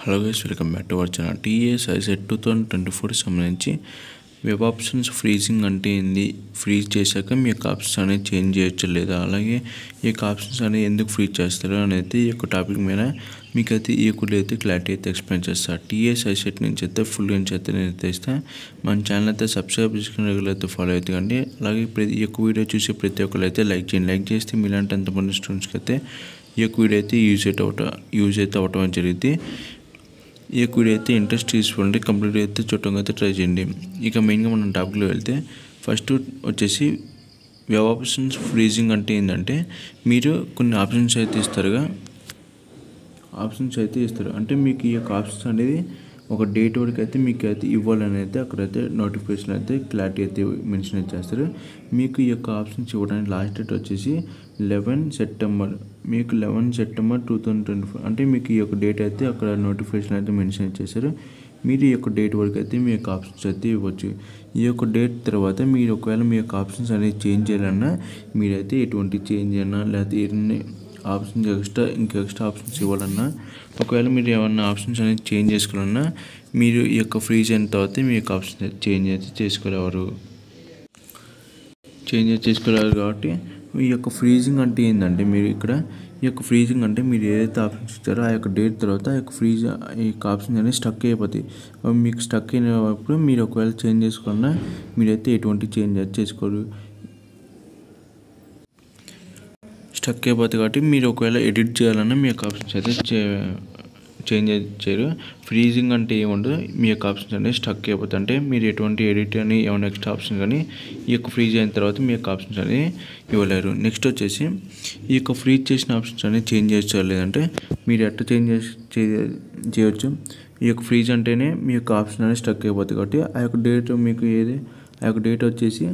Hello guys, welcome back to our channel. TS ICET 2024 సంబంధించి web options freezing అంటే ఏంది, freeze చేశాక మీ యొక్క ఆప్షన్స్ అనేది చేంజ్ చేయొచ్చు లేదా, అలాగే ఈ యొక్క ఆప్షన్స్ అనేది ఎందుకు ఫ్రీజ్ చేస్తారు అనేది ఈ యొక్క టాపిక్ మీద మీకైతే ఈ యొక్క అయితే క్లారిటీ అయితే ఎక్స్ప్లెయిన్ చేస్తాను. టీఎస్ ఐసెట్ నుంచి అయితే ఫుల్ నుంచి అయితే నేను అయితే మన ఛానల్ అయితే సబ్స్క్రైబ్ చేసుకుని రెగ్యులర్ అయితే ఫాలో అవుతుందండి. అలాగే ఈ యొక్క వీడియో చూసి ప్రతి ఒక్కరు అయితే లైక్ చేయండి. లైక్ చేస్తే మీలాంటి ఎంతమంది స్టూడెంట్స్కి అయితే ఈ యొక్క వీడియో అయితే యూజ్ అయితే అవ్వటం జరిగింది. ఈ యొక్క వీడియో అయితే ఇంట్రెస్ట్ తీసుకోండి, కంప్లీట్ అయితే చూడటం అయితే ట్రై చేయండి. ఇక మెయిన్గా మనం టాపిక్లో వెళ్తే ఫస్ట్ వచ్చేసి వెబ్ ఆప్షన్స్ ఫ్రీజింగ్ అంటే ఏంటంటే, మీరు కొన్ని ఆప్షన్స్ అయితే ఇస్తారు అంటే మీకు ఈ యొక్క ఆప్షన్స్ అనేది ఒక డేట్ వరకు అయితే మీకు అయితే ఇవ్వాలని అయితే అక్కడైతే నోటిఫికేషన్ అయితే క్లారిటీ అయితే మెన్షన్ చేస్తారు. మీకు ఈ యొక్క ఆప్షన్స్ ఇవ్వడానికి లాస్ట్ డేట్ వచ్చేసి 11 సెప్టెంబర్. మీకు 11 సెప్టెంబర్ 2024 అంటే మీకు ఈ యొక్క డేట్ అయితే అక్కడ నోటిఫికేషన్ అయితే మెన్షన్ చేశారు. మీరు ఈ యొక్క డేట్ వరకు అయితే మీ యొక్క ఆప్షన్స్ అయితే ఇవ్వచ్చు. ఈ యొక్క డేట్ తర్వాత మీరు ఒకవేళ మీ యొక్క ఆప్షన్స్ అనేది చేంజ్ చేయాలన్నా, మీరైతే ఎటువంటి చేంజ్ అయినా లేకపోతే ఎన్ని ఆప్షన్స్ ఎక్స్ట్రా ఆప్షన్స్ ఇవ్వాలన్నా, ఒకవేళ మీరు ఏమన్నా ఆప్షన్స్ అనేది చేంజ్ చేసుకోవాలన్నా మీరు ఈ యొక్క ఫ్రీజ్ అయిన తర్వాత మీ యొక్క ఆప్షన్స్ చేంజ్ అయితే చేసుకోలేవారు కాబట్టి ఈ యొక్క ఫ్రీజింగ్ అంటే ఏంటంటే, మీరు ఇక్కడ ఈ యొక్క ఫ్రీజింగ్ అంటే మీరు ఏదైతే ఆప్షన్స్ ఇచ్చారో ఆ యొక్క డేట్ తర్వాత ఆ యొక్క ఈ యొక్క ఆప్షన్స్ అనేది స్టక్ అయిపోతాయి. మీకు స్టక్ అయినప్పుడు మీరు ఒకవేళ చేంజ్ చేసుకోవాలన్నా మీరైతే ఎటువంటి చేంజ్ అయితే చేసుకోరు, స్టక్ అయిపోతుంది. కాబట్టి మీరు ఒకవేళ ఎడిట్ చేయాలన్నా మీ యొక్క ఆప్షన్స్ అయితే చేంజ్ చేయరు. ఫ్రీజింగ్ అంటే ఏముండదు, మీ యొక్క ఆప్షన్స్ అనేది స్టక్ అయిపోతుంది. అంటే మీరు ఎటువంటి ఎడిట్ అని ఏమైనా ఎక్స్ట్రా ఆప్షన్ కానీ ఈ యొక్క ఫ్రీజ్ అయిన తర్వాత మీ యొక్క ఆప్షన్స్ అనేది ఇవ్వలేరు. నెక్స్ట్ వచ్చేసి ఈ యొక్క ఫ్రీజ్ చేసిన ఆప్షన్స్ అనేది చేంజ్ చేయొచ్చు లేదంటే మీరు ఎట్లా చేంజ్ చేయొచ్చు. ఈ యొక్క ఫ్రీజ్ అంటేనే మీ యొక్క ఆప్షన్ అనేది స్టక్ అయిపోతుంది. కాబట్టి ఆ యొక్క డేట్ మీకు ఆ యొక్క డేట్ వచ్చేసి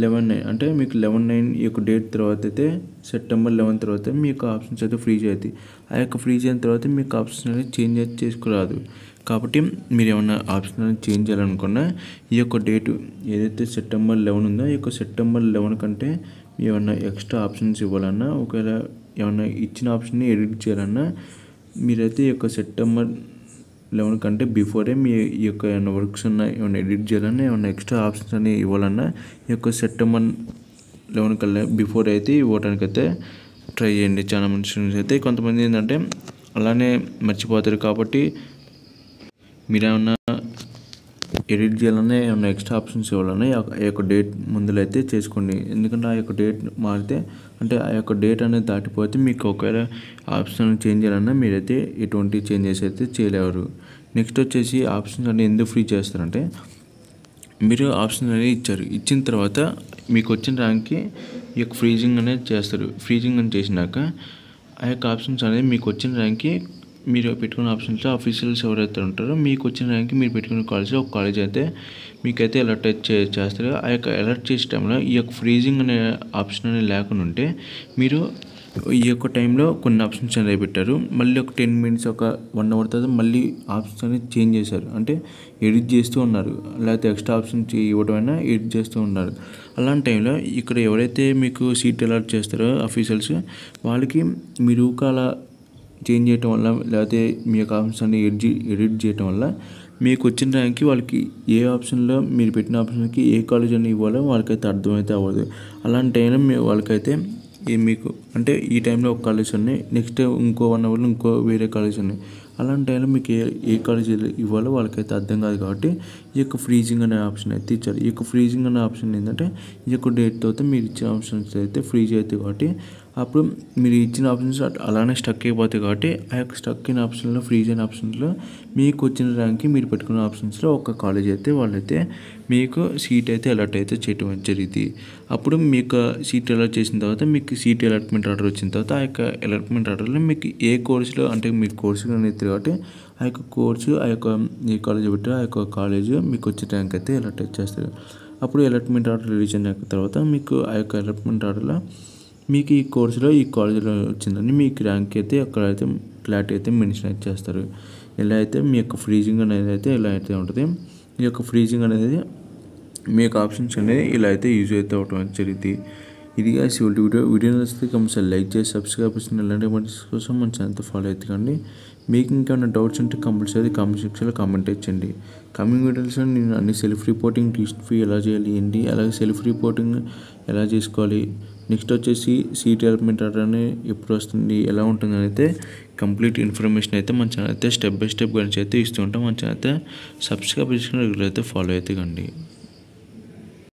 11/9 అంటే మీకు 11/9 ఈ యొక్క డేట్ తర్వాత అయితే సెప్టెంబర్ 11 తర్వాత మీ యొక్క ఆప్షన్స్ అయితే ఫ్రీజ్ అవుతాయి. ఆ యొక్క ఫ్రీజ్ అయిన తర్వాత మీకు ఆప్షన్స్ అనేది చేంజ్ అయితే చేసుకోరాదు. కాబట్టి మీరు ఏమన్నా ఆప్షన్ అనేది చేంజ్ చేయాలనుకున్నా ఈ యొక్క డేటు ఏదైతే సెప్టెంబర్ 11 ఉందో ఈ యొక్క సెప్టెంబర్ 11 కంటే ఏమన్నా ఎక్స్ట్రా ఆప్షన్స్ ఇవ్వాలన్నా, ఒకవేళ ఏమన్నా ఇచ్చిన ఆప్షన్ని ఎడిట్ చేయాలన్నా మీరైతే ఈ యొక్క సెప్టెంబర్ 11 కంటే బిఫోరే మీ ఈ యొక్క ఏమైనా వర్క్స్ ఉన్నా, ఏమైనా ఎడిట్ చేయాలన్నా, ఏమైనా ఎక్స్ట్రా ఆప్షన్స్ అనేవి ఇవ్వాలన్నా ఈ యొక్క సెప్టెంబర్ 11 కల్లా బిఫోర్ అయితే ఇవ్వడానికి అయితే ట్రై చేయండి. చాలా మంది స్టూడెంట్స్ అయితే కొంతమంది ఏంటంటే అలానే మర్చిపోతారు. కాబట్టి మీరు ఏమన్నా ఎడిట్ చేయాలన్నా, ఏమైనా ఎక్స్ట్రా ఆప్షన్స్ ఇవ్వాలన్నా ఆ యొక్క డేట్ ముందులో అయితే చేసుకోండి. ఎందుకంటే ఆ యొక్క డేట్ మారితే అంటే ఆ యొక్క డేట్ అనేది దాటిపోతే మీకు ఒకవేళ ఆప్షన్ చేంజ్ చేయాలన్నా మీరైతే ఎటువంటి చేంజెస్ అయితే చేయలేరు. నెక్స్ట్ వచ్చేసి ఆప్షన్స్ అనేది ఎందుకు ఫ్రీ చేస్తారంటే, మీరు ఆప్షన్ అనేది ఇచ్చిన తర్వాత మీకు వచ్చిన ర్యాంక్కి ఈ యొక్క ఫ్రీజింగ్ అనేది చేస్తారు. ఫ్రీజింగ్ అని చేసినాక ఆ యొక్క ఆప్షన్స్ అనేది మీకు వచ్చిన ర్యాంక్కి మీరు పెట్టుకున్న ఆప్షన్స్లో అఫీషియల్స్ ఎవరైతే ఉంటారో మీకు వచ్చిన ర్యాంక్కి మీరు పెట్టుకున్న కాలేజ్లో ఒక కాలేజ్ అయితే మీకైతే అలర్ట్ చేస్తారు. ఆ యొక్క అలర్ట్ చేసే టైంలో ఈ యొక్క ఫ్రీజింగ్ అనే ఆప్షన్ అనేది లేకుండా ఉంటే మీరు ఈ యొక్క టైంలో కొన్ని ఆప్షన్స్ అనేది పెట్టారు, మళ్ళీ ఒక 10 minutes ఒక 1 hour తర్వాత మళ్ళీ ఆప్షన్స్ అనేది చేంజ్ చేశారు. అంటే ఎడిట్ చేస్తూ ఉన్నారు, లేకపోతే ఎక్స్ట్రా ఆప్షన్స్ ఇవ్వడం అయినా ఎడిట్ చేస్తూ ఉన్నారు. అలాంటి టైంలో ఇక్కడ ఎవరైతే మీకు సీట్ అలర్ట్ చేస్తారో అఫీషియల్స్, వాళ్ళకి మీరు అలా చేంజ్ చేయటం వల్ల లేకపోతే మీ యొక్క ఆప్షన్స్ అన్ని ఎడిట్ చేయటం వల్ల మీకు వచ్చిన ర్యాంక్కి వాళ్ళకి ఏ ఆప్షన్లో మీరు పెట్టిన ఆప్షన్కి ఏ కాలేజ్ అని ఇవ్వాలో వాళ్ళకైతే అర్థమైతే అవ్వదు. అలాంటి టైంలో వాళ్ళకైతే మీకు అంటే ఈ టైంలో ఒక కాలేజ్ ఉన్నాయి, నెక్స్ట్ ఇంకో 1 hourలో ఇంకో వేరే కాలేజ్ ఉన్నాయి. అలాంటి టైంలో మీకు ఏ కాలేజ్ ఇవ్వాలో వాళ్ళకైతే అర్థం కాదు. కాబట్టి ఈ యొక్క ఫ్రీజింగ్ అనే ఆప్షన్ అయితే ఇచ్చారు. ఈ యొక్క ఫ్రీజింగ్ అనే ఆప్షన్ ఏంటంటే ఈ యొక్క డేట్ తర్వాత మీరు ఇచ్చిన ఆప్షన్స్ అయితే ఫ్రీజ్ అవుతాయి. కాబట్టి అప్పుడు మీరు ఇచ్చిన ఆప్షన్స్ అలానే స్టక్ అయిపోతాయి. కాబట్టి ఆ యొక్క స్టక్ అయిన ఆప్షన్లో, ఫ్రీజ్ అయిన ఆప్షన్స్లో మీకు వచ్చిన ర్యాంక్కి మీరు పెట్టుకున్న ఆప్షన్స్లో ఒక కాలేజ్ అయితే వాళ్ళైతే మీకు సీట్ అయితే అలర్ట్ అయితే చేయటం జరిగింది. అప్పుడు మీకు సీట్ అలర్ట్ చేసిన తర్వాత మీకు సీట్ అలాట్మెంట్ ఆర్డర్ వచ్చిన తర్వాత ఆ యొక్క అలాట్మెంట్ ఆర్డర్లో మీకు ఏ కోర్సులో అంటే మీరు కోర్సులో అనేది కాబట్టి ఆ యొక్క కోర్సు ఆ యొక్క ఏ కాలేజ్ పెట్టారో ఆ యొక్క కాలేజ్ మీకు వచ్చే ర్యాంక్ అయితే అలర్ట్ చేస్తారు. అప్పుడు అలాట్మెంట్ ఆర్డర్ రిలీజ్ అయిన తర్వాత మీకు ఆ యొక్క అలాట్మెంట్ ఆర్డర్లో మీకు ఈ కోర్సులో ఈ కాలేజీలో వచ్చిందని మీకు ర్యాంక్ అయితే అక్కడైతే క్లారిటీ అయితే మెన్షన్ అయితే చేస్తారు. ఇలా అయితే మీ యొక్క ఫ్రీజింగ్ అనేది అయితే ఇలా అయితే ఉంటుంది. ఈ యొక్క ఫ్రీజింగ్ అనేది మీ యొక్క ఆప్షన్స్ అనేది ఇలా అయితే యూజ్ అయితే అవడం జరిగింది. ఇదిగా వీడియో నచ్చితే కంపల్సరీ లైక్ చేసి సబ్స్క్రైబ్ చేసిన ఇలాంటి కోసం మన ఛానల్తో ఫాలో అవుతుంది. మీకు ఇంకేమైనా డౌట్స్ ఉంటే కంపల్సరీ కామెంట్ సెక్షన్లో కామెంట్ ఇచ్చండి. కమింగ్ వీడియోస్లో నేను అన్ని సెల్ఫ్ రిపోర్టింగ్ ట్యూషన్ ఫీ ఎలా చేయాలి ఏంటి, అలాగే సెల్ఫ్ రిపోర్టింగ్ ఎలా చేసుకోవాలి, నెక్స్ట్ వచ్చేసి సీట్ అలాట్మెంట్ ఆర్డర్ ఎప్పుడు వస్తుంది, ఎలా ఉంటుంది అని అయితే కంప్లీట్ ఇన్ఫర్మేషన్ అయితే మన ఛానల్ అయితే స్టెప్ బై స్టెప్ గురించి అయితే ఇస్తూ ఉంటాం. మన ఛానల్ అయితే సబ్స్క్రైబ్ చేసుకుని రెగ్యులర్ అయితే ఫాలో అయితే కండి.